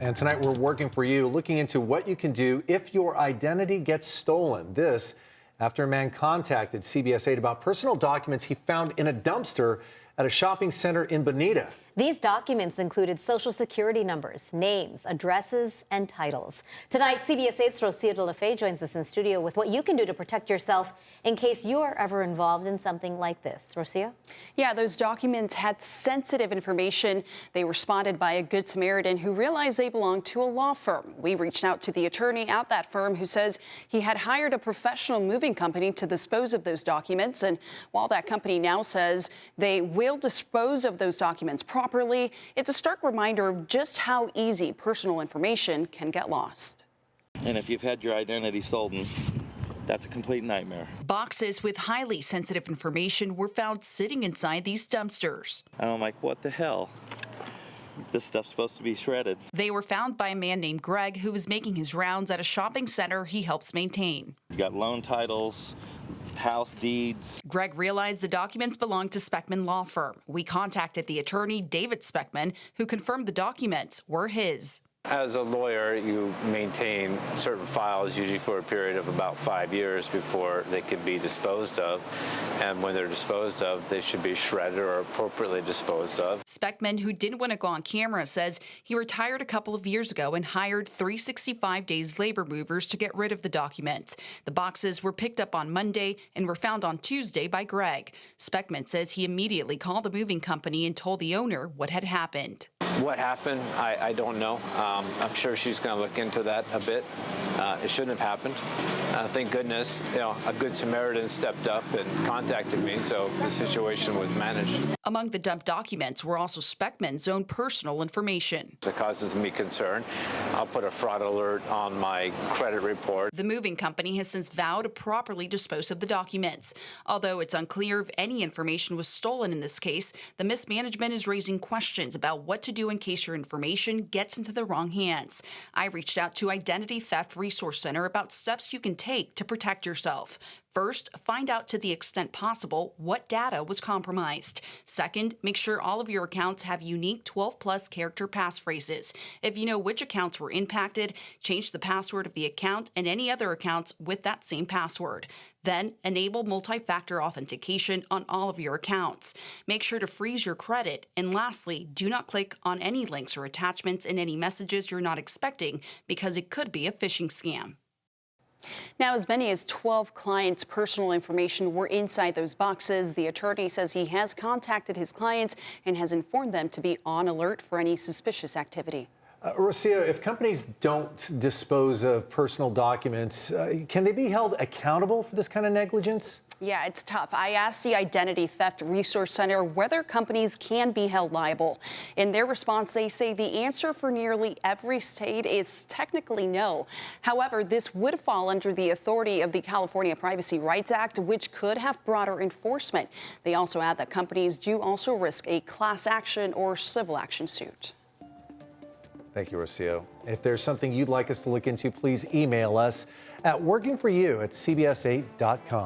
And tonight we're working for you, looking into what you can do if your identity gets stolen. This after a man contacted CBS 8 about personal documents he found in a dumpster at a shopping center in Bonita. These documents included Social Security numbers, names, addresses, and titles. Tonight, CBS 8's Rocio de la Fe joins us in studio with what you can do to protect yourself in case you are ever involved in something like this. Rocio? Yeah, those documents had sensitive information. They were spotted by a Good Samaritan who realized they belonged to a law firm. We reached out to the attorney at that firm who says he had hired a professional moving company to dispose of those documents. And while that company now says they will dispose of those documents properly, it's a stark reminder of just how easy personal information can get lost. And if you've had your identity stolen, that's a complete nightmare. Boxes with highly sensitive information were found sitting inside these dumpsters. And I'm like, what the hell? This stuff's supposed to be shredded. They were found by a man named Greg who was making his rounds at a shopping center he helps maintain. You got loan titles, house deeds. Greg realized the documents belonged to Speckman Law Firm. We contacted the attorney, David Speckman, who confirmed the documents were his. As a lawyer, you maintain certain files, usually for a period of about 5 years before they can be disposed of. And when they're disposed of, they should be shredded or appropriately disposed of. Speckman, who didn't want to go on camera, says he retired a couple of years ago and hired 365 Days labor movers to get rid of the documents. The boxes were picked up on Monday and were found on Tuesday by Greg. Speckman says he immediately called the moving company and told the owner what had happened. What happened, I don't know. I'm sure she's going to look into that a bit. It shouldn't have happened. Thank goodness, a Good Samaritan stepped up and contacted me, so the situation was managed. Among the dumped documents were also Speckman's own personal information. It causes me concern. I'll put a fraud alert on my credit report. The moving company has since vowed to properly dispose of the documents. Although it's unclear if any information was stolen in this case, the mismanagement is raising questions about what to do in case your information gets into the wrong hands. I reached out to Identity Theft Resource Center about steps you can take to protect yourself. First, find out to the extent possible what data was compromised. Second, make sure all of your accounts have unique 12-plus character passphrases. If you know which accounts were impacted, change the password of the account and any other accounts with that same password. Then, enable multi-factor authentication on all of your accounts. Make sure to freeze your credit. And lastly, do not click on any links or attachments in any messages you're not expecting because it could be a phishing scam. Now, as many as 12 clients' personal information were inside those boxes. The attorney says he has contacted his clients and has informed them to be on alert for any suspicious activity. Rocio, if companies don't dispose of personal documents, can they be held accountable for this kind of negligence? Yeah, it's tough. I asked the Identity Theft Resource Center whether companies can be held liable. In their response, they say the answer for nearly every state is technically no. However, this would fall under the authority of the California Privacy Rights Act, which could have broader enforcement. They also add that companies do also risk a class action or civil action suit. Thank you, Rocio. If there's something you'd like us to look into, please email us at workingforyou@cbs8.com.